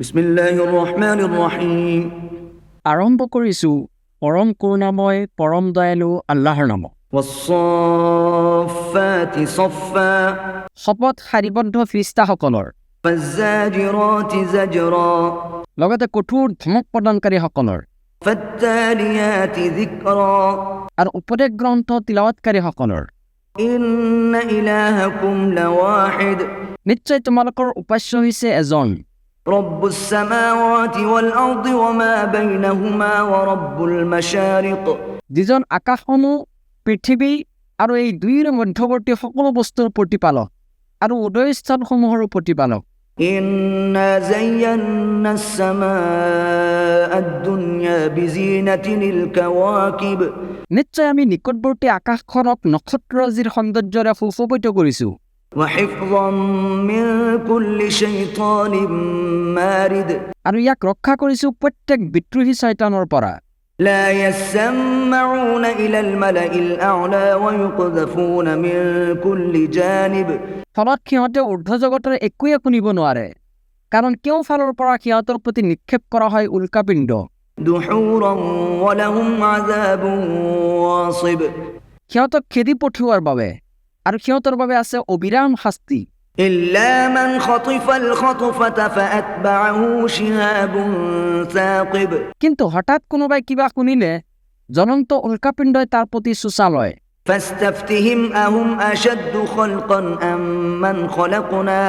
বিসমিল্লাহিৰ ৰহমানিৰ ৰহিম। আৰম্ভ কৰিছোঁ পৰম কৰুণাময় পৰম দয়ালু আল্লাহৰ নামত। ওয়াস-সাফাতি সাফা শপত শাৰীবদ্ধ ফিৰিষ্টাসকলৰ, ফাজ্জাজিৰাতি জাজৰা লগতে কঠোৰ ধমক প্ৰদানকাৰীসকলৰ ফাত্তালিয়াতি যিকৰা আৰু উপদেশ গ্ৰন্থ তিলাৱৎকাৰীসকলৰ। ইন্না ইলাহাকুম লাৱাহিদ নিশ্চয় তোমালোকৰ উপাস্য হৈছে এজন, ৰব্বুস সামাৱাতি ওয়াল আৰদি ওয়ামা বাইনাহুমা ওয়া ৰব্বুল মাশাৰিক যিজন আকাশসমূহ পৃথিৱী আৰু এই দুয়োৰ মধ্যৱৰ্তী সকলো বস্তুৰ প্ৰতিপালক আৰু উদয়স্থলসমূহৰো প্ৰতিপালক। ইন্না যায়্যানাস সামাআদ দুনিয়া বিজিনাতিনিল কাৱাকিব নিশ্চয় আমি নিকটৱৰ্তী আকাশখনক নক্ষত্ৰৰাজিৰ সৌন্দৰ্যৰে সুশোভিত কৰিছোঁ। وحفظا من كل شيطان مارد আৰু ইয়াক ৰক্ষা কৰিছোঁ প্ৰত্যেক বিদ্ৰোহী শয়তানৰ পৰা। لا يسمعون إلى الملأ الأعلى ويقذفون من كل جانب ফলত সিহঁতে ঊৰ্ধ্ব জগতৰ একোৱে শুনিব নোৱাৰে, কাৰণ কেওঁফালৰ পৰা সিহঁতৰ প্ৰতি নিক্ষেপ কৰা হয় উল্কাপিণ্ড। دحورا ولهم عذاب واصب সিহঁতক খেদি পঠিওৱাৰ বাবে আৰু সিহঁতৰ বাবে আছে অবিৰাম শাস্তি। إلا من خطف الخطفة فأتبعه شهاب ثاقب কিন্তু হঠাৎ কোনোবাই কিবা শুনিলে জ্বলন্ত উল্কাপিণ্ডই তাৰ প্ৰতি চোচা লয়। فاستفتهم أهم أشد خلقا أم من خلقنا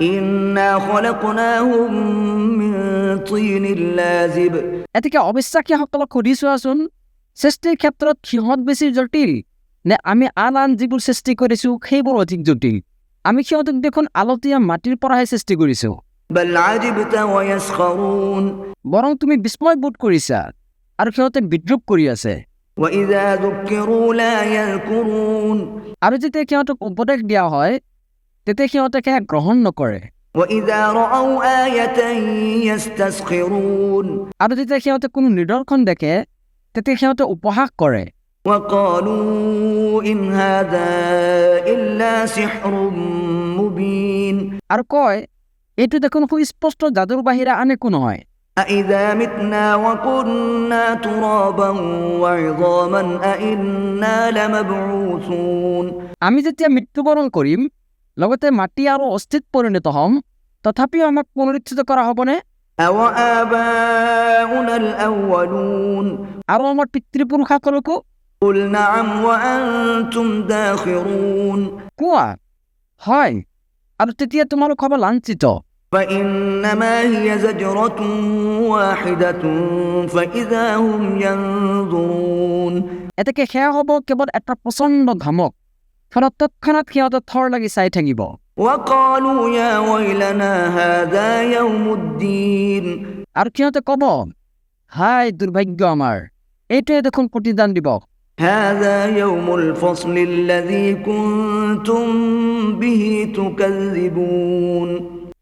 إنا خلقناهم من طين لازب এতেকে অবিশ্বাসীসকলক সুধি চোৱাচোন, সৃষ্টিৰ ক্ষেত্ৰত সিহঁত বেছি জটিল নে আমি আন যিবোৰ সৃষ্টি কৰিছোঁ সেইবোৰ অধিক জটিল? আমি সিহঁতক দেখোন আলতীয়া মাটিৰ পৰাহে সৃষ্টি কৰিছোঁ। بل عجبت ويسخرون বৰং তুমি বিস্ময় বোধ কৰিছা আৰু সিহঁতে বিদ্ৰূপ কৰি আছে। وإذا ذكروا لا يذكرون আৰু যেতিয়া সিহঁতক উপদেশ দিয়া হয় তেতিয়া সিহঁতে সেয়া গ্ৰহণ নকৰে। وإذا رأوا آية يستسخرون আৰু যেতিয়া সিহঁতে কোনো নিদৰ্শন দেখে তেতিয়া সিহঁতে উপহাস কৰে। وقالوا إن هذا إلا سحر مبين আৰু কয়, এইটো দেখোন সুস্পষ্ট যাদুৰ বাহিৰে আন একো নহয়। أإذا متنا وكنا ترابا وعظاما أإنا لمبعوثون আমি যেতিয়া মৃত্যুবৰণ কৰিম, লগতে মাটি আৰু অস্থিত পৰিণত হ'ম, তথাপিও আমাক পুনৰুত্থিত কৰা হ'বনে? أوآباؤنا الأولون আৰু আমাৰ পিতৃপুৰুষসকলকো? قل نعم وأنتم داخرون কোৱা, হয়, আৰু তেতিয়া তোমালোক হ'ব লাঞ্ছিত। فإنما هي زجرة واحدة فإذا هم ينظرون এতেকে সেয়া হ'ব কেৱল এটা প্ৰচণ্ড ধমক, ফলত তৎক্ষণাত সিহঁতে থৰ লাগি চাই থাকিব। وقالوا يا ويلنا هذا يوم الدين আৰু সিহঁতে ক'ব, হাই দুৰ্ভাগ্য আমাৰ, এইটোৱে দেখোন প্ৰতিদান দিৱস। هذا يوم الفصل الذي كنتم به تكذبون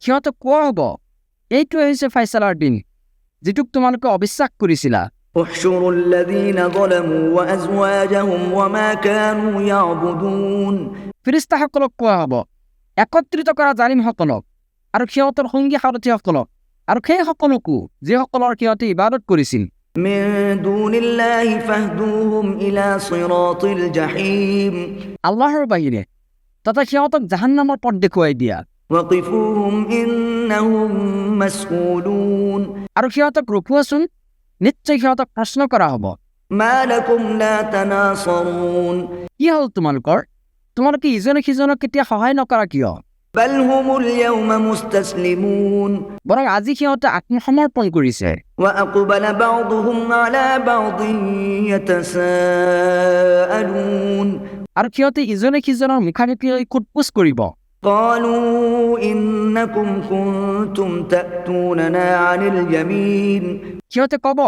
সিহঁতে কোৱা হ'ব, এইটোৱে হৈছে ফাইছালাৰ দিন, যিটোক তোমালোকে অবিশ্বাস কৰিছিলা। احشروا الذين ظلموا وأزواجهم وما كانوا يعبدون ফিৰিষ্টাসকলক কোৱা হ'ব, একত্ৰিত কৰা জালিমসকলক আৰু সিহঁতৰ সংগী সাৰথীসকলক আৰু সেইসকলকো যিসকলৰ সিহঁতে ইবাদত কৰিছিল। من دون الله فاهدوهم إلى صراط الجحيم আল্লাহৰ বাহিৰে তথা সিহঁতক জাহান্নামৰ পথ দেখুৱাই দিয়া। وقفوهم إنهم مسؤولون আৰু সিহঁতক ৰখোৱাচোন, নিশ্চয় সিহঁতক প্ৰশ্ন কৰা হ'ব। ما لكم لا تناصرون কি হ'ল তোমালোকৰ? তোমালোকে ইজনে সিজনক কেতিয়া সহায় নকৰা কিয়? بل هم اليوم مستسلمون বৰং আজি সিহঁতে আত্মসমৰ্পণ কৰিছে। وأقبل بعضهم على بعض يتساءلون আৰু সিহঁতে ইজনে সিজনৰ মুখামুখি হৈ সোধপোছ কৰিব। قالوا إنكم كنتم تأتوننا عن اليمين সিহঁতে ক'ব,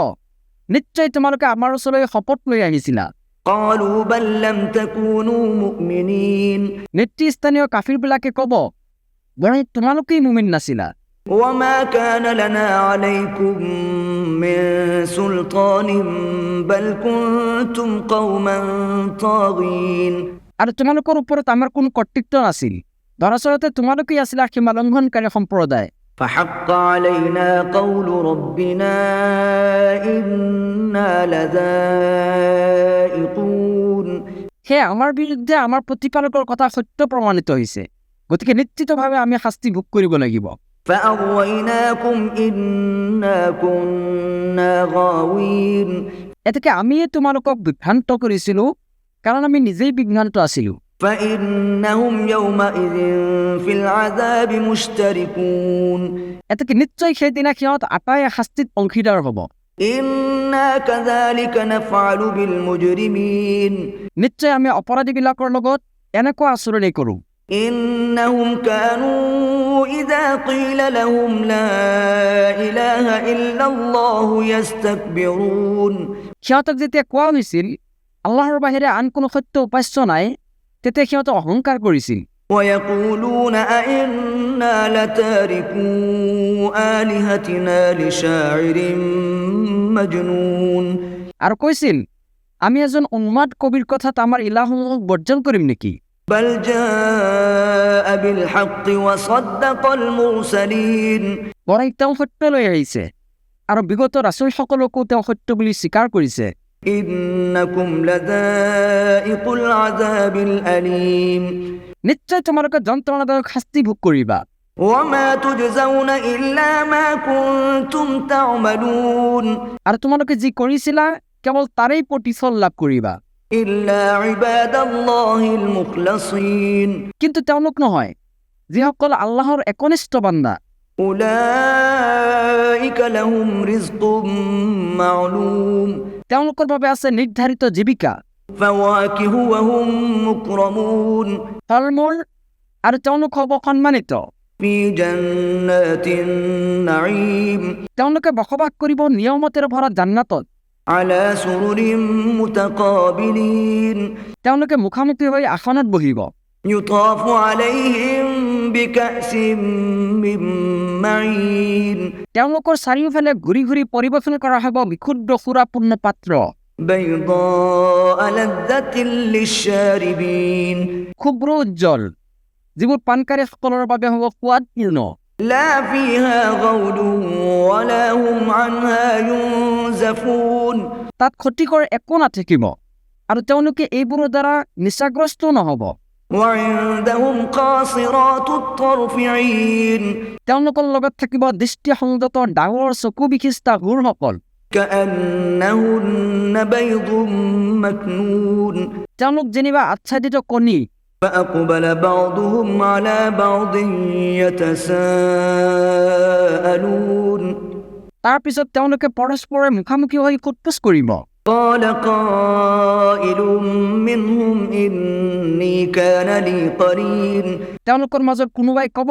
নিশ্চয় তোমালোকে আমাৰ ওচৰলৈ শপত লৈ আহিছিলা। قالوا بل لم تكونوا مؤمنين নেতৃস্থানীয় কাফিৰবিলাকে ক'ব, বৰং তোমালোকেই মুমিন নাছিলা। وما كان لنا عليكم من سلطان بل كنتم قوما طاغين আৰু তোমালোকৰ ওপৰত আমাৰ কোনো কৰ্তৃত্ব নাছিল, দৰাচলতে তোমালোকেই আছিলা সীমা লংঘনকাৰী সম্প্ৰদায়। فحق علينا قول ربنا إنا لذائقون সেয়ে আমাৰ বিৰুদ্ধে আমাৰ প্ৰতিপালকৰ কথা সত্য প্ৰমাণিত হৈছে, গতিকে নিশ্চিতভাৱে আমি শাস্তি ভোগ কৰিব লাগিব। فأغويناكم إنا كنا غاوين এতেকে আমিয়ে তোমালোকক বিভ্ৰান্ত কৰিছিলো, কাৰণ আমি নিজেই বিভ্ৰান্ত আছিলো। فإنهم يومئذ في العذاب مشتركون এতেকে নিশ্চয় সেইদিনা সিহঁত আটায়ে শাস্তিত অংশীদাৰ হ'ব। إنا كذلك نفعل بالمجرمين নিশ্চয় আমি অপৰাধীবিলাকৰ লগত এনেকুৱা আচৰণেই কৰোঁ। إنهم كانوا إذا قيل لهم لا إله إلا الله يستكبرون সিহঁতক যেতিয়া কোৱা হৈছিল আল্লাহৰ বাহিৰে আন কোনো সত্য উপাস্য নাই, তেতিয়া সিহঁতে অহংকাৰ কৰিছিল। ويقولون أئنا لتاركو آلهتنا لشاعر مجنون আৰু কৈছিল, আমি এজন উন্মাদ কবিৰ কথাত আমাৰ ইলাহসমূহক বৰ্জন কৰিম নেকি? بل جاء بالحق وصدق المرسلين বৰং তেওঁ সত্য লৈ আহিছে আৰু বিগত ৰাছুলসকলকো তেওঁ সত্য বুলি স্বীকাৰ কৰিছে। إنكم لذائق العذاب الأليم নিশ্চয় তোমালোকে যন্ত্ৰণাদায়ক শাস্তি ভোগ কৰিবা। وما تجزون إلا ما كنتم تعملون আৰু তোমালোকে যি কৰিছিলা কেৱল তাৰেই প্ৰতিফল লাভ কৰিবা। إلا عباد الله المخلصين কিন্তু তেওঁলোক নহয় যিসকল আল্লাহৰ একনিষ্ঠ বান্দা, أولئك لهم رزق معلوم তেওঁলোকৰ বাবে আছে নিৰ্ধাৰিত জীৱিকা, فواكه وهم مكرمون ফল মূল, আৰু তেওঁলোক হ'ব সন্মানিত। في جنات النعيم তেওঁলোকে বসবাস কৰিব নিয়মতেৰে ভৰা জান্নাতত। على سرر متقابلين তেওঁলোকে মুখামুখি হৈ আসনত বহিব। يطاف عليهم بكأس من معين তেওঁলোকৰ চাৰিওফালে ঘূৰি ঘূৰি পৰিৱেশন কৰা হ'ব বিশুদ্ধ সুৰাপূৰ্ণ পাত্ৰ, بيضاء لذة للشاربين শুভ্ৰ উজ্জ্বল, যিবোৰ পানকাৰীসকলৰ বাবে হ'ব সোৱাদপূৰ্ণ। لا فيها غول ولا هم عنها ينزفون তাত ক্ষতিকৰ একো নাথাকিব আৰু তেওঁলোকে এইবোৰৰ দ্বাৰা নিচাগ্ৰস্তও নহ'ব। وعندهم قاصرات الطرف عين তেওঁলোকৰ লগত থাকিব দৃষ্টি সংযত ডাঙৰ চকু বিশিষ্টা হুৰসকল, كأنهن بيض مكنون তেওঁলোক যেনিবা আচ্ছাদিত কণী। فأقبل بعضهم على بعض يتساءلون তাৰ পিছত তেওঁলোকে পৰস্পৰে মুখামুখি হৈ সোধপোছ কৰিব। قال قائل منهم إني كان لي قرين তেওঁলোকৰ মাজত কোনোবাই ক'ব,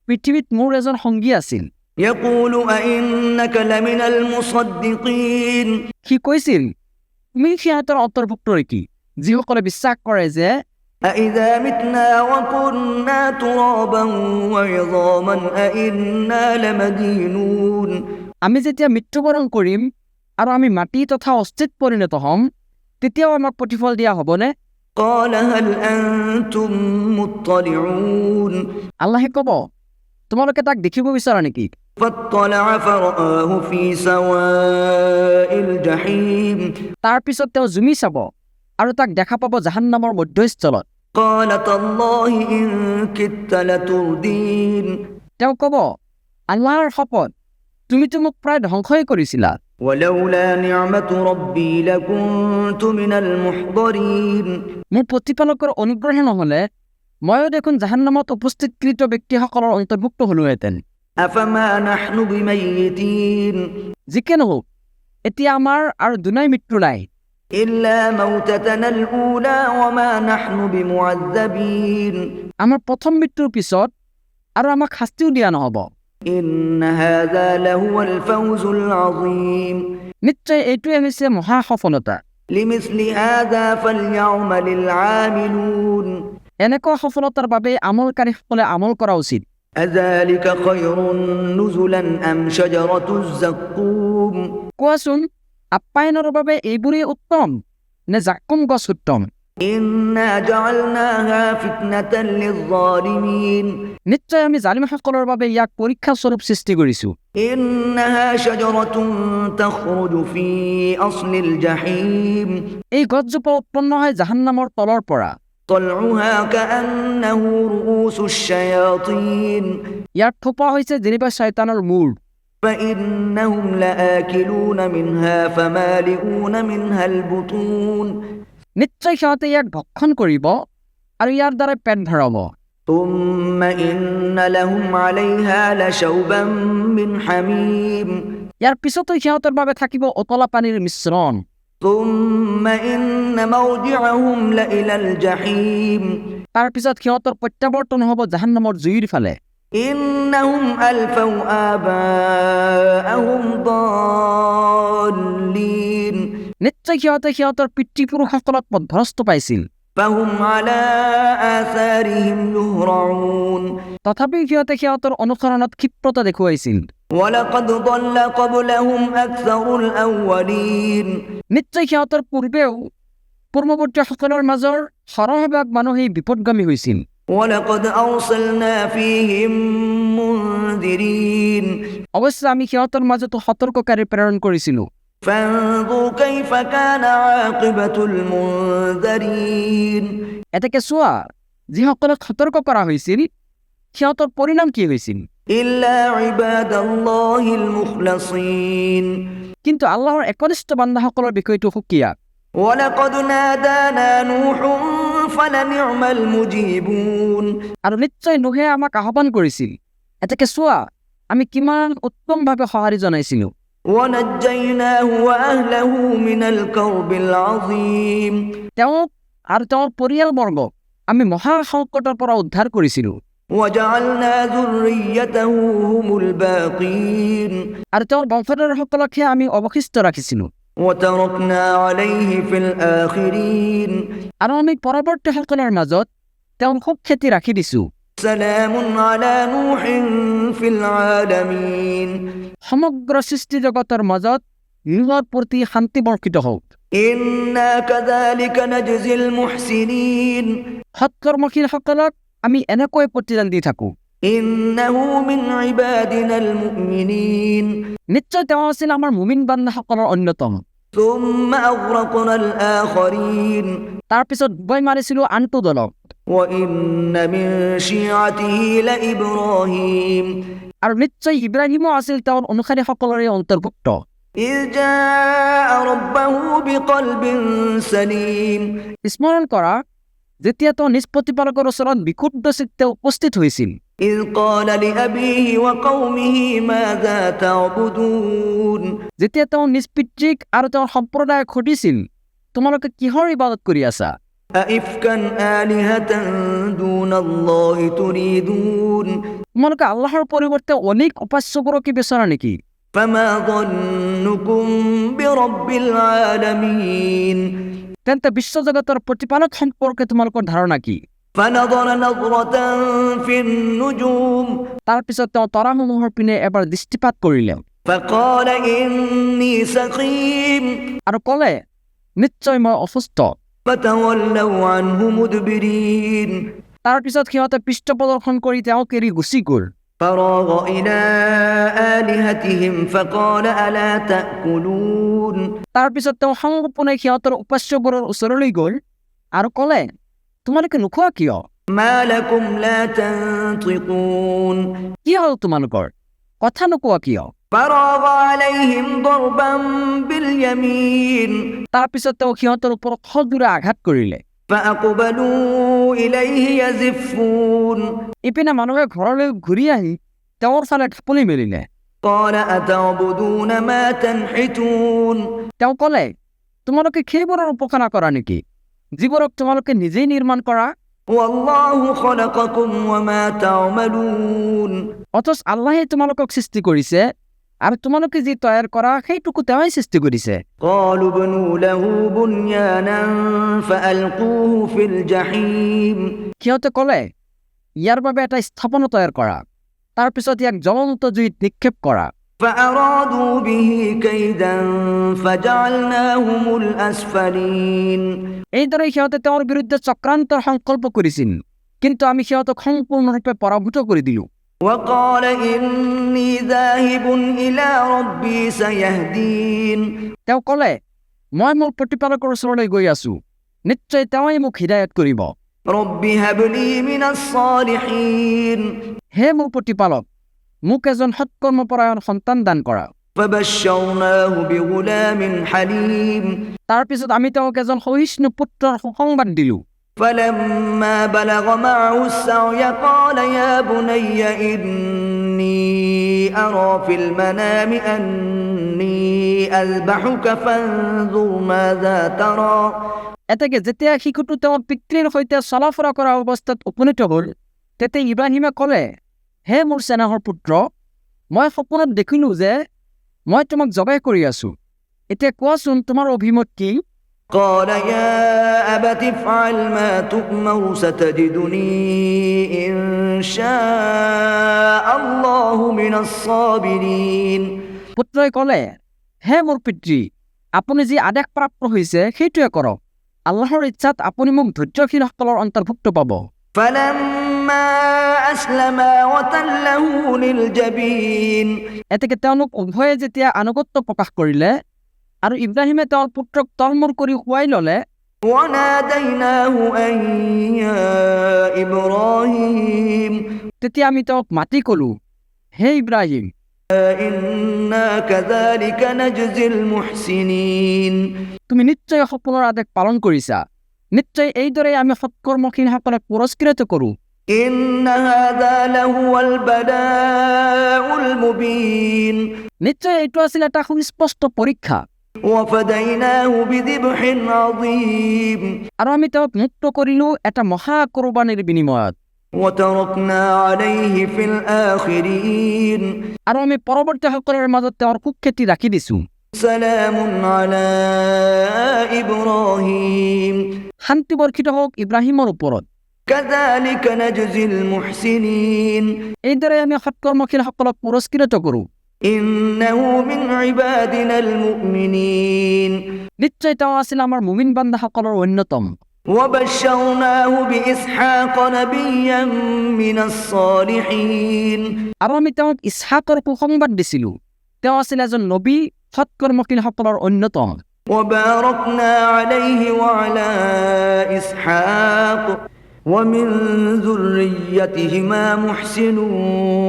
পৃথিৱীত মোৰ এজন সংগী আছিল। يقول أئنك لمن المصدقين সি কৈছিল, তুমি সিহঁতৰ অন্তৰ্ভুক্ত নেকি যিসকলে বিশ্বাস কৰে যে أإذا متنا وكنا ترابا وعظاما أئنا لمدينون আমি যেতিয়া মৃত্যুবৰণ কৰিম আৰু আমি মাটি তথা অস্থিত পৰিণত হ'ম, তেতিয়াও আমাক প্ৰতিফল দিয়া হ'বনে? قال هل أنتم مطلعون আল্লাহে ক'ব, তোমালোকে তাক দেখিব বিচৰা নেকি? فاطلع فرآه في سواء الجحيم তাৰ পিছত তেওঁ জুমি চাব আৰু তাক দেখা পাব জাহান্নামৰ মধ্যস্থলত। قال تالله إن كدت لتردين তেওঁ ক'ব, আল্লাহৰ শপত, তুমিতো মোক প্ৰায় ধ্বংসই কৰিছিলা। ولولا نعمة ربي لكنت من المحضرين মোৰ প্ৰতিপালকৰ অনুগ্ৰহে নহ'লে ময়ো দেখোন জাহান্নামত উপস্থিতকৃত ব্যক্তিসকলৰ অন্তৰ্ভুক্ত হ'লোহেঁতেন। أفما نحن بميتين যিকে নহওক, এতিয়া আমাৰ আৰু দুনাই মৃত্যু নাই। إلا موتتنا الأولى وما نحن بمعذبين আমাৰ প্ৰথম মৃত্যুৰ পিছত আৰু আমাক শাস্তিও দিয়া নহ'ব। إن هذا لهو الفوز العظيم নিশ্চয় এইটোৱে হৈছে মহা সফলতা। لمثل هذا فليعمل العاملون এনেকুৱা সফলতাৰ বাবে আমলকাৰীসকলে আমল কৰা উচিত। أذلك خير نزلا أم شجرة الزقوم কোৱাচোন, আপ্যায়নৰ বাবে এইবোৰেই উত্তম নে জাক্কুম গছ উত্তম? إنا جعلناها فتنة للظالمين নিশ্চয় আমি জালিমসকলৰ বাবে ইয়াক পৰীক্ষা স্বৰূপ সৃষ্টি কৰিছো। إنها شجرة تخرج في أصل الجحيم এই গছজোপা উৎপন্ন হয় জাহান্নামৰ তলৰ পৰা। طلعها كأنه رؤوس الشياطين ইয়াৰ থোপা হৈছে যেনিবা শয়তানৰ মূৰ। فإنهم لآكلون منها فمالئون منها البطون নিশ্চয় সিহঁতে ইয়াক ভক্ষণ কৰিব আৰু ইয়াৰ দ্বাৰা পেট ভৰাব। ثم إن لهم عليها لشوبا من حميم ইয়াৰ পিছতো সিহঁতৰ বাবে থাকিব উতলা পানীৰ মিশ্ৰণ। ثم إن موضعهم لإلى الجحيم তাৰ পিছত সিহঁতৰ প্ৰত্যাৱৰ্তন হ'ব জাহান্নামৰ জুইৰ ফালে। إنهم ألفوا آباءهم ضالين নিশ্চয় সিহঁতে সিহঁতৰ পিতৃপুৰুষসকলক পথভ্ৰষ্ট পাইছিল। فهم على آثارهم يهرعون তথাপি সিহঁতে সিহঁতৰ অনুসৰণত ক্ষিপ্ৰতা দেখুৱাইছিল। ولقد ضل قبلهم أكثر الأولين নিশ্চয় সিহঁতৰ পূৰ্বৱৰ্তীসকলৰ মাজৰ সৰহভাগ মানুহেই বিপদগামী হৈছিল। ولقد أرسلنا فيهم منذرين অৱশ্যে আমি সিহঁতৰ মাজতো সতৰ্ককাৰী প্ৰেৰণ কৰিছিলোঁ। فانظر كيف كان عاقبة المنذرين এতেকে চোৱা, যিসকলক সতৰ্ক কৰা হৈছিল সিহঁতৰ পৰিণাম কি হৈছিল। إلا عباد الله المخلصين কিন্তু আল্লাহৰ একনিষ্ঠ বান্দাসকলৰ বিষয়টো সুকীয়া। ولقد نادانا نوح فلنعم المجيبون আৰু নিশ্চয় নুহে আমাক আহ্বান কৰিছিল। এতেকে চোৱা, আমি কিমান উত্তমভাৱে সঁহাৰি জনাইছিলোঁ। ونجيناه وأهله من الكرب العظيم তেওঁক আৰু তেওঁৰ পৰিয়ালবৰ্গক আমি মহা সংকটৰ পৰা উদ্ধাৰ কৰিছিলোঁ। وجعلنا ذريته هم الباقين আৰু তেওঁৰ বংশধৰসকলকহে আমি অৱশিষ্ট ৰাখিছিলোঁ। وتركنا عليه في الآخرين আৰু আমি পৰৱৰ্তীসকলৰ মাজত তেওঁৰ সুখ্যাতি ৰাখি দিছোঁ। سلام على نوح في العالمين সমগ্ৰ সৃষ্টি জগতৰ মাজত নুহৰ প্ৰতি শান্তি বৰ্ষিত হওক। إنا كذلك نجزي المحسنين সৎকৰ্মশীলসকলক আমি এনেকৈ প্ৰতিদান দি থাকোঁ। إنه من عبادنا المؤمنين নিশ্চয় তেওঁ আছিল আমাৰ মুমিন বান্দাসকলৰ অন্যতম। ثم أغرقنا الآخرين তাৰ পিছত ডুবাই মাৰিছিলোঁ আনটো দলক। وإن من شيعته لإبراهيم আৰু নিশ্চয় ইব্ৰাহিমো আছিল তেওঁৰ অনুসাৰীসকলৰে অন্তৰ্ভুক্ত। إذ جاء ربه بقلب سليم স্মৰণ কৰা, যেতিয়া তেওঁ নিজ প্ৰতিপালকৰ ওচৰত বিশুদ্ধ চিত্তে উপস্থিত হৈছিল। إذ قال لأبيه وقومه ماذا تعبدون যেতিয়া তেওঁ নিজ পিতৃক আৰু তেওঁৰ সম্প্ৰদায়ক সুধিছিল, তোমালোকে কিহৰ ইবাদত কৰি আছা? أئفكا آلهة دون الله تريدون তোমালোকে আল্লাহৰ পৰিৱৰ্তে অনেক উপাস্যবোৰকে বিচৰা নেকি? فما ظنكم برب العالمين তেন্তে বিশ্বজগতৰ প্ৰতিপালক সম্পৰ্কে তোমালোকৰ ধাৰণা কি? فنظر نظرة في النجوم তাৰ পিছত তেওঁ তৰাসমূহৰ পিনে এবাৰ দৃষ্টিপাত কৰিলে فقال إني سقيم আৰু ক'লে, নিশ্চয় মই অসুস্থ। فتولوا عنه مدبرين তাৰ পিছত সিহঁতে পৃষ্ঠ প্ৰদৰ্শন কৰি তেওঁক এৰি গুচি গ'ল। فراغ إلى آلهتهم فقال ألا تأكلون তাৰ পিছত তেওঁ সংগোপনে সিহঁতৰ উপাস্যবোৰৰ ওচৰলৈ গ'ল আৰু ক'লে, তোমালোকে নোখোৱা কিয়? ما لكم لا تنطقون কি হ'ল তোমালোকৰ? কথা নোকোৱা কিয়? فراغ عليهم ضربا باليمين তাৰ পিছত তেওঁ সিহঁতৰ ওপৰত সজোৰে আঘাত কৰিলে। فأقبلوا إليه يزفون ইপিনে মানুহে ঘৰলৈ ঘূৰি আহি তেওঁৰ ফালে ঢাপলি মেলিলে। قال أتعبدون ما تنحتون তেওঁ ক'লে, তোমালোকে সেইবোৰৰ উপাসনা কৰা নেকি যিবোৰক তোমালোকে নিজেই নিৰ্মাণ কৰা? والله خلقكم وما تعملون অথচ আল্লাহে তোমালোকক সৃষ্টি কৰিছে আৰু তোমালোকে যি তৈয়াৰ কৰা সেইটোকো তেওঁই সৃষ্টি কৰিছে। قالوا ابنوا له بنيانا فألقوه في الجحيم সিহঁতে ক'লে, ইয়াৰ বাবে এটা স্থাপনা তৈয়াৰ কৰা, তাৰ পিছত ইয়াক জ্বলন্ত জুইত নিক্ষেপ কৰা। فأرادوا به كيدا فجعلناهم الأسفلين এইদৰে সিহঁতে তেওঁৰ বিৰুদ্ধে চক্ৰান্তৰ সংকল্প কৰিছিল, কিন্তু আমি সিহঁতক সম্পূৰ্ণৰূপে পৰাভূত কৰি দিলোঁ। وقال إني ذاهب إلى ربي سيهدين তেওঁ ক'লে, মই মোৰ প্ৰতিপালকৰ ওচৰলৈ গৈ আছোঁ, নিশ্চয় তেওঁই মোক হিদায়ত কৰিব। رب هب لي من الصالحين হে মোৰ প্ৰতিপালক, মোক এজন সৎকৰ্মপৰায়ণ সন্তান দান কৰা। فبشرناه بغلام حليم তাৰ পিছত আমি তেওঁক এজন সহিষ্ণু পুত্ৰৰ সুসংবাদ দিলোঁ। فلما بلغ معه السعي قال يا بني إني أرى في المنام أني أذبحك فانظر ماذا ترى এতেকে যেতিয়া শিশুটো তেওঁৰ পিতৃৰ সৈতে চলাফৰা কৰা অৱস্থাত উপনীত হ'ল, তেতিয়া ইব্ৰাহিমে ক'লে, হে মোৰ চেনাহৰ পুত্ৰ, মই সপোনত দেখিলোঁ যে মই তোমাক জবাই কৰি আছোঁ। এতিয়া কোৱাচোন তোমাৰ অভিমত কি? قال يا أبت افعل ما تؤمر ستجدني إن شاء الله من الصابرين পুত্ৰই ক'লে, হে মোৰ পিতৃ, আপুনি যি আদেশ প্ৰাপ্ত হৈছে সেইটোৱে কৰক। আল্লাহৰ ইচ্ছাত আপুনি মোক ধৈৰ্যশীলসকলৰ অন্তৰ্ভুক্ত পাব। فلما أسلما وتله للجبين এতেকে তেওঁলোক উভয়ে যেতিয়া আনুগত্য প্ৰকাশ কৰিলে আৰু ইব্ৰাহিমে তেওঁৰ পুত্ৰক তলমূৰ কৰি শুৱাই ল'লে, وناديناه أن يا إبراهيم তেতিয়া আমি তেওঁক মাতি ক'লোঁ, হে ইব্ৰাহিম, إنا كذلك نجزي المحسنين তুমি নিশ্চয় সপোনৰ আদেশ পালন কৰিছা। নিশ্চয় এইদৰে আমি সৎকৰ্মশীলসকলক পুৰস্কৃত কৰোঁ। إن هذا لهو البلاء المبين নিশ্চয় এইটো আছিল এটা সুস্পষ্ট পৰীক্ষা। وفديناه بذبح عظيم আৰু আমি তেওঁক মুক্ত কৰিলোঁ এটা মহা কোৰবানীৰ বিনিময়ত। وتركنا عليه في الآخرين আৰু আমি পৰৱৰ্তীসকলৰ মাজত তেওঁৰ সুখ্যাতি ৰাখি দিছোঁ। سلام على إبراهيم শান্তি বৰ্ষিত হওক ইব্ৰাহিমৰ ওপৰত। كذلك نجزي المحسنين এইদৰে আমি সৎকৰ্মশীলসকলক পুৰস্কৃত কৰোঁ। إنه من عبادنا المؤمنين নিশ্চয় তেওঁ আছিল আমাৰ মুমিন বান্দাসকলৰ অন্যতম। وبشرناه بإسحاق نبيا من الصالحين আৰু আমি তেওঁক ইছহাকৰ সুসংবাদ দিছিলোঁ, তেওঁ আছিল এজন নবী, সৎকৰ্মশীলসকলৰ অন্যতম। وباركنا عليه وعلى إسحاق ومن ذريتهما محسن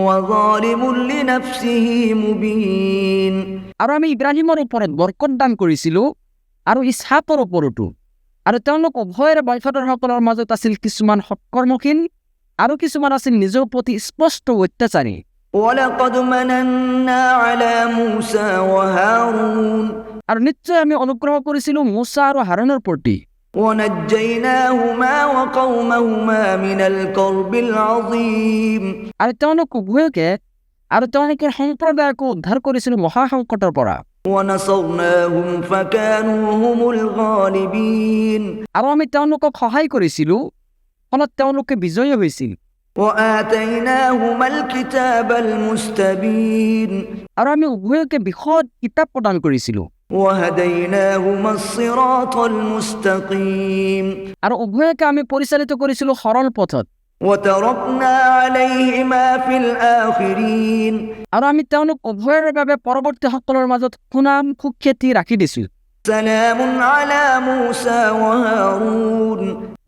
وظالم لنفسه مبين আৰু আমি ইব্ৰাহিমৰ ওপৰত বৰকত দান কৰিছিলোঁ আৰু ইছহাকৰ ওপৰতো। আৰু তেওঁলোক উভয়ৰে বংশধৰসকলৰ মাজত আছিল কিছুমান সৎকৰ্মশীল আৰু কিছুমান আছিল নিজৰ প্ৰতি স্পষ্ট অত্যাচাৰী। ولقد مننا على موسى وهارون আৰু নিশ্চয় আমি অনুগ্ৰহ কৰিছিলোঁ মুছা আৰু হাৰুনৰ প্ৰতি। ونجيناهما وقومهما من الكرب العظيم আৰু তেওঁলোক উভয়কে আৰু তেওঁলোকৰ সম্প্ৰদায়কো উদ্ধাৰ কৰিছিলোঁ মহাসংকটৰ পৰা। ونصرناهم فكانوا هم الغالبين আৰু আমি তেওঁলোকক সহায় কৰিছিলোঁ, ফলত তেওঁলোকে বিজয়ী হৈছিল। وآتيناهما الكتاب المستبين আৰু আমি উভয়কে বিশদ কিতাপ প্ৰদান কৰিছিলোঁ। وهديناهما الصراط المستقيم আৰু উভয়কে আমি পৰিচালিত কৰিছিলোঁ সৰল পথত। وتركنا عليهما في الآخرين আৰু আমি তেওঁলোক উভয়ৰে বাবে পৰৱৰ্তীসকলৰ মাজত সুনাম সুখ্যাতি ৰাখি দিছোঁ। سلام على موسى وهارون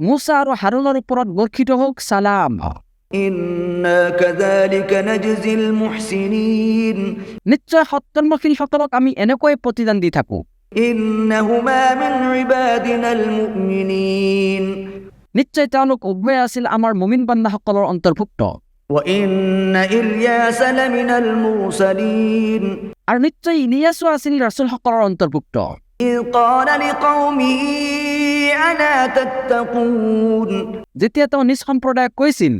মুছা আৰু হাৰুনৰ ওপৰত বৰ্ষিত হওক সালাম। إنا كذلك نجزي المحسنين নিশ্চয় সৎকৰ্মশীলসকলক আমি এনেকৈ প্ৰতিদান দি থাকোঁ। إنهما من عبادنا المؤمنين নিশ্চয় তেওঁলোক উভয়ে আছিল আমাৰ মুমিন বান্দাসকলৰ অন্তৰ্ভুক্ত। وإن إلياس لمن المرسلين আৰু নিশ্চয় ইলিয়াছো আছিল ৰাছুলসকলৰ অন্তৰ্ভুক্ত। إذ قال لقومه ألا تتقون যেতিয়া তেওঁ নিজ সম্প্ৰদায়ক কৈছিল,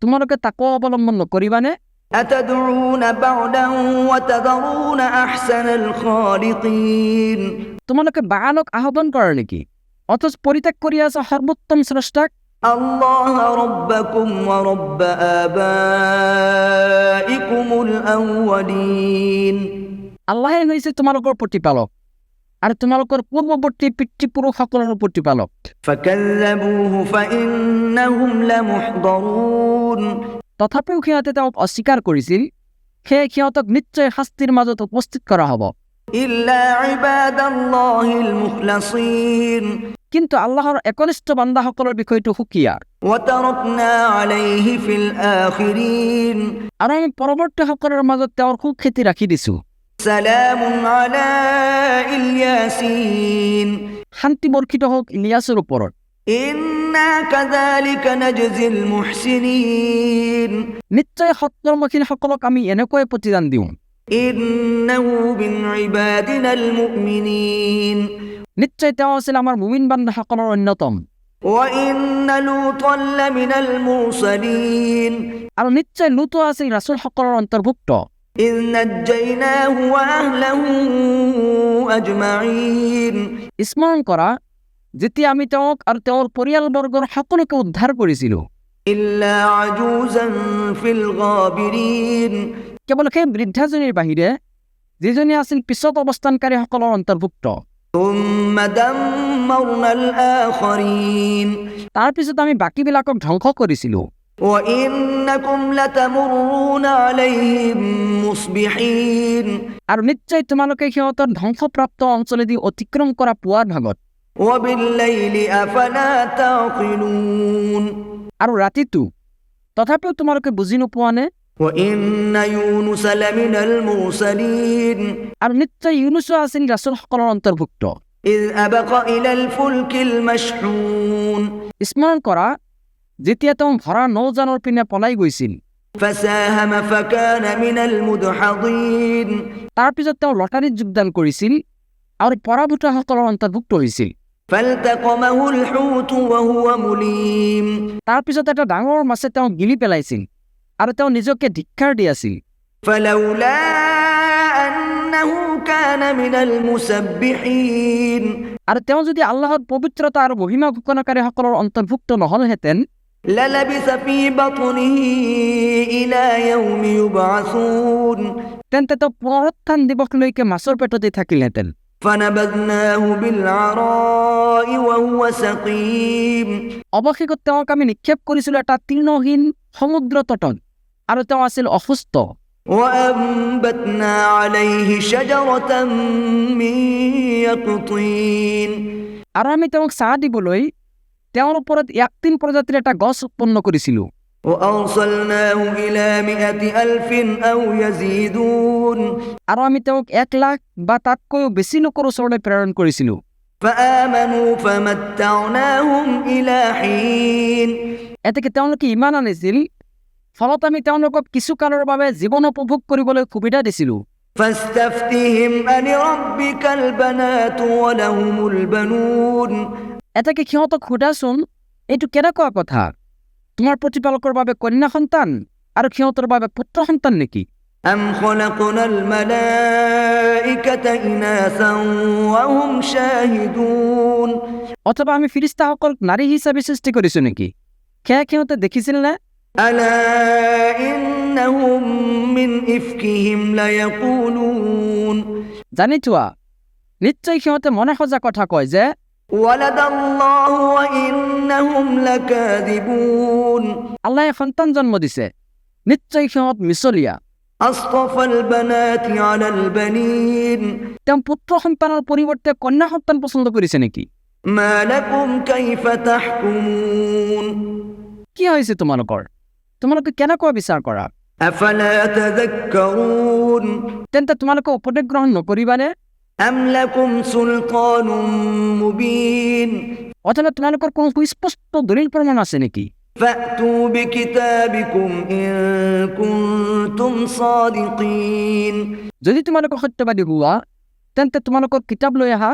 তোমালোকে তাকো অৱলম্বন নকৰিবানে? أتدعون بعدا وتذرون أحسن الخالقين তোমালোকে বাআলক আহ্বান কৰা নেকি, অথচ পৰিত্যাগ কৰি আছা সৰ্বোত্তম স্ৰষ্টাক? الله ربكم ورب آبائكم الأولين আল্লাহে হৈছে তোমালোকৰ প্ৰতিপালক আৰু তোমালোকৰ পূৰ্বৱৰ্তী পিতৃপুৰুষসকলৰ প্ৰতিপালক। فكذبوه فإنهم لمحضرون তথাপিও সিহঁতে তেওঁক অস্বীকাৰ কৰিছিল, সেয়ে সিহঁতক নিশ্চয় শাস্তিৰ মাজত উপস্থিত কৰা হ'ব। إلا عباد الله المخلصين কিন্তু আল্লাহৰ একনিষ্ঠ বান্দাসকলৰ বিষয়টো সুকীয়া। وتركنا عليه في الآخرين আৰু আমি পৰৱৰ্তীসকলৰ মাজত তেওঁৰ সুখ্যাতি ৰাখি দিছো। سلام على الياسين শান্তি বৰ্ষিত হওক ইলিয়াছৰ ওপৰত। إنا كذلك نجزي المحسنين নিশ্চয় সৎকৰ্মশীলসকলক আমি এনেকৈ প্ৰতিদান দিওঁ। إنه من عبادنا المؤمنين নিশ্চয় তেওঁ আছিল আমাৰ মুমিন বান্দাসকলৰ অন্যতম। وإن لوطا لمن المرسلين আৰু নিশ্চয় লুতো আছিল ৰাছুলসকলৰ অন্তৰ্ভুক্ত। إذ نجيناه وأهله أجمعين স্মৰণ কৰা যেতিয়া আমি তেওঁক আৰু তেওঁৰ পৰিয়ালবৰ্গৰ সকলোকে উদ্ধাৰ কৰিছিলোঁ। إلا عجوزا في الغابرين কেৱল সেই বৃদ্ধাজনীৰ বাহিৰে যিজনী আছিল পিছত অৱস্থানকাৰীসকলৰ অন্তৰ্ভুক্ত। ثم دمرنا الآخرين তাৰ পিছত আমি বাকীবিলাকক ধ্বংস কৰিছিলোঁ। وإنكم لتمرون عليهم مصبحين আৰু নিশ্চয় তোমালোকে সিহঁতৰ ধ্বংসপ্ৰাপ্ত অঞ্চলেদি অতিক্ৰম কৰা পুৱাৰ ভাগত وبالليل أفلا تعقلون আৰু ৰাতিটো, তথাপিও তোমালোকে বুজি নোপোৱানে? وإن يونس لمن المرسلين আৰু নিশ্চয় ইউনুছো আছিল ৰাছুলসকলৰ অন্তৰ্ভুক্ত। إذ أبق إلى الفلك المشحون স্মৰণ কৰা যেতিয়া তেওঁ ভৰা নৌজানৰ পিনে পলাই গৈছিল। فساهم فكان من المدحضين তাৰ পিছত তেওঁ লটাৰীত যোগদান কৰিছিল আৰু পৰাভূতসকলৰ অন্তৰ্ভুক্ত হৈছিল। فالتقمه الحوت وهو مليم তাৰ পিছত এটা ডাঙৰ মাছে তেওঁক গিলি পেলাইছিল আৰু তেওঁ নিজকে ধিক্কাৰ দি আছিল। فلولا أنه كان من المسبحين আৰু তেওঁ যদি আল্লাহৰ পবিত্ৰতা আৰু মহিমা ঘোষণাকাৰীসকলৰ অন্তৰ্ভুক্ত নহলহেঁতেন للبث في بطنه إلى يوم يبعثون তেন্তে তেওঁ পুনৰুত্থান দিৱসলৈকে মাছৰ পেটতে থাকিলহেঁতেন। فنبذناه بالعراء وهو سقيم অৱশেষত তেওঁক আমি নিক্ষেপ কৰিছিলোঁ এটা তৃণহীন সমুদ্ৰ তটত আৰু তেওঁ আছিল অসুস্থ। وأنبتنا عليه شجرة من يقطين আৰু আমি তেওঁক চাহ দিবলৈ তেওঁৰ ওপৰত 103 প্ৰজাতিৰ এটা গছ উৎপন্ন কৰিছিলোঁ। وأرسلناه إلى 100,000 أو يزيدون আৰু আমি তেওঁক 1 লাখ বা তাতকৈও বেছি লোকৰ ওচৰলৈ প্ৰেৰণ কৰিছিলোঁ। فآمنوا فمتعناهم إلى حين এতেকে তেওঁলোকে ইমান আনিছিল, ফলত আমি তেওঁলোকক কিছু কালৰ বাবে জীৱন উপভোগ কৰিবলৈ সুবিধা দিছিলোঁ। فاستفتهم ألربك البنات ولهم البنون এতেকে সিহঁতক সোধাচোন, এইটো কেনেকুৱা কথা? তোমাৰ প্ৰতিপালকৰ বাবে কন্যা সন্তান আৰু সিহঁতৰ বাবে পুত্ৰ সন্তান নেকি? أم خلقنا الملائكة إناثا وهم شاهدون অথবা আমি ফিৰিস্তাসকলক নাৰী হিচাপে সৃষ্টি কৰিছোঁ নেকি? সেয়া সিহঁতে দেখিছিল নে? ألا إنهم من إفكهم ليقولون জানি থোৱা, নিশ্চয় সিহঁতে মনে সজা কথা কয় যে ولد الله وإنهم لكاذبون আল্লাহে সন্তান জন্ম দিছে, নিশ্চয় সিহঁত মিছলীয়া। أصطفى البنات على البنين তেওঁ পুত্ৰ সন্তানৰ পৰিৱৰ্তে কন্যা সন্তান পচন্দ কৰিছে নেকি? ما لكم كيف تحكمون কি হৈছে তোমালোকৰ? তোমালোকে কেনেকৈ বিচাৰ কৰা? أفلا تذكرون তেন্তে তোমালোকে উপদেশ গ্ৰহণ নকৰিবানে? أم لكم سلطان مبين অথবা তোমালোকৰ কোনো সুস্পষ্ট দলিল প্ৰমাণ আছে নেকি? فأتوا بكتابكم إن كنتم صادقين যদি তোমালোকে সত্যবাদী হোৱা তেন্তে তোমালোকৰ কিতাপ লৈ আহা।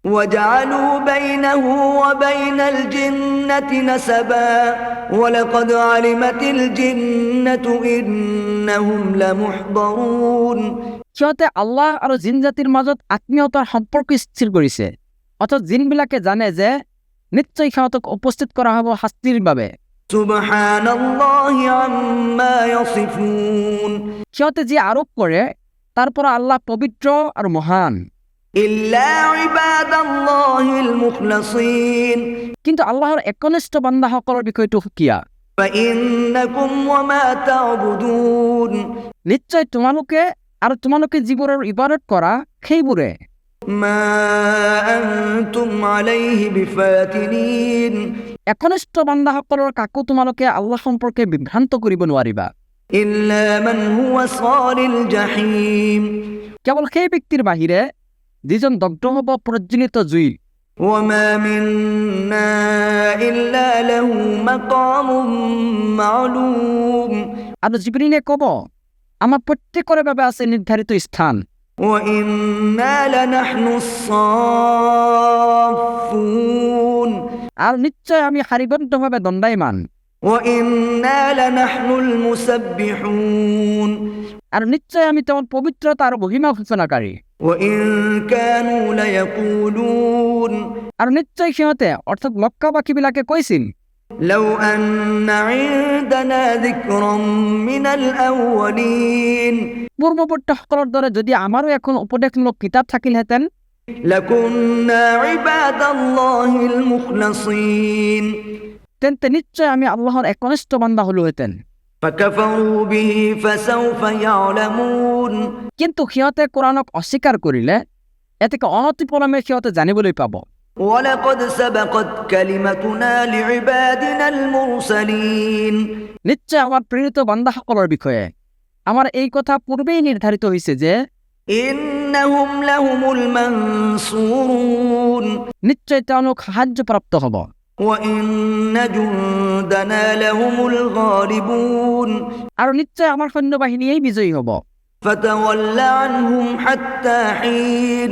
وجعلوا بينه وبين الجنة نسبا ولقد علمت الجنة إنهم لمحضرون সিহঁতে আল্লাহ আৰু জিন জাতিৰ মাজত আত্মীয়তাৰ সম্পৰ্ক স্থিৰ কৰিছে, অৰ্থাৎ জিনবিলাকে জানে যে নিশ্চয় সিহঁতক উপস্থিত কৰা হ'ব শাস্তিৰ বাবে। سبحان الله عما يصفون সিহঁতে যি আৰোপ কৰে তাৰ পৰা আল্লাহ পবিত্ৰ আৰু মহান। إلا عباد الله المخلصين কিন্তু আল্লাহৰ একনিষ্ঠ বান্দাসকলৰ বিষয়টো সুকীয়া। فإنكم وما تعبدون নিশ্চয় তোমালোকে যিবোৰৰ ইবাদত কৰা সেইবোৰে ما أنتم عليه بفاتنين একনিষ্ঠ বান্দাসকলৰ কাকো তোমালোকে আল্লাহ সম্পৰ্কে বিভ্ৰান্ত কৰিব নোৱাৰিবা। إلا من هو صال الجحيم কেৱল সেই ব্যক্তিৰ বাহিৰে যিজন দগ্ধ হ'ব প্ৰজ্বলিত জুই। وما منا إلا له مقام معلوم আৰু জিবৰিলে ক'ব, আমাৰ প্ৰত্যেকৰে বাবে আছে নিৰ্ধাৰিত স্থান। وإنا لنحن الصافون আৰু নিশ্চয় আমি শাৰীবদ্ধভাৱে দণ্ডায়মান। وإنا لنحن المسبحون আৰু নিশ্চয় আমি তেওঁৰ পবিত্ৰতা আৰু মহিমা ঘোষণাকাৰী। وإن كانوا ليقولون আৰু নিশ্চয় সিহঁতে অৰ্থাৎ মক্কাবাসীবিলাকে কৈছিল, لو أن عندنا ذكرا من الأولين পূৰ্বৱৰ্তীসকলৰ দৰে যদি আমাৰো এখন উপদেশমূলক কিতাপ থাকিলহেঁতেন, لكنا عباد الله المخلصين তেন্তে নিশ্চয় আমি আল্লাহৰ একনিষ্ঠ বান্দা হলোহেঁতেন। فكفروا به فسوف يعلمون কিন্তু সিহঁতে কোৰাণক অস্বীকাৰ কৰিলে এতেকে অনতিপলমে সিহঁতে জানিবলৈ পাব। ولقد سبقت كلمتنا لعبادنا المرسلين নিশ্চয় আমাৰ প্ৰেৰিত বান্দাসকলৰ বিষয়ে আমাৰ এই কথা পূৰ্বেই নিৰ্ধাৰিত হৈছে যে إنهم لهم المنصورون নিশ্চয় তেওঁলোক সাহায্যপ্ৰাপ্ত হ'ব। وإن جندنا لهم الغالبون আৰু নিশ্চয় আমাৰ সৈন্যবাহিনীয়েই বিজয়ী হ'ব। فتول عنهم حتى حين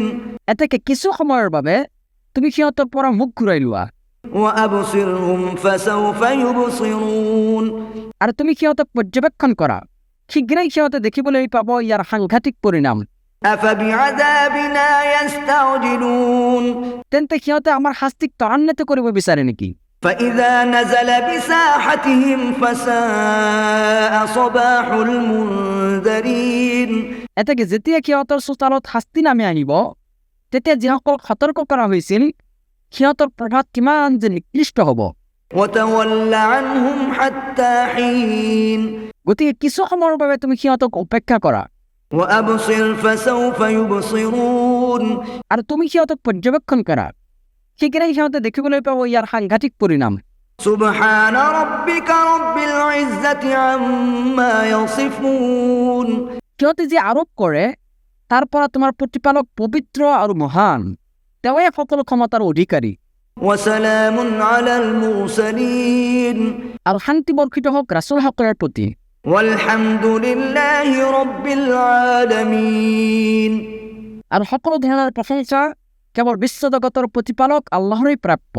এতেকে কিছু সময়ৰ বাবে তুমি সিহঁতৰ পৰা মুখ ঘূৰাই লোৱা وأبصرهم فسوف يبصرون আৰু তুমি সিহঁতক পৰ্যবেক্ষণ কৰা, শীঘ্ৰেই সিহঁতে দেখিবলৈ পাব ইয়াৰ সাংঘাতিক পৰিণাম। أفبعذابنا يستعجلون তেন্তে সিহঁতে আমাৰ শাস্তিক ত্বৰান্বিত কৰিব বিচাৰে নেকি? فإذا نزل بساحتهم فساء صباح المنذرين এতেকে যেতিয়া সিহঁতৰ চোতালত শাস্তি নামি আহিব, তেতিয়া যিসকলক সতৰ্ক কৰা হৈছিল সিহঁতৰ প্ৰভাত কিমান যে নিকৃষ্ট হ'ব। وتول عنهم حتى حين গতিকে কিছু সময়ৰ বাবে তুমি সিহঁতক উপেক্ষা কৰা وأبصر فسوف يبصرون আৰু তুমি সিহঁতক পৰ্যবেক্ষণ কৰা, শীঘ্ৰেই সিহঁতে দেখিবলৈ পাব ইয়াৰ সাংঘাতিক পৰিণাম। سبحان ربك رب العزة عما يصفون সিহঁতে যি আৰোপ কৰে তাৰ পৰা তোমাৰ প্ৰতিপালক পবিত্ৰ আৰু মহান, তেওঁৱে সকলো ক্ষমতাৰ অধিকাৰী। وسلام على المرسلين আৰু শান্তি বৰ্ষিত হওক ৰাছুলসকলৰ প্ৰতি। والحمد لله رب العالمين আৰু সকলো ধৰণৰ প্ৰশংসা কেৱল বিশ্বজগতৰ প্ৰতিপালক আল্লাহৰেই প্ৰাপ্য।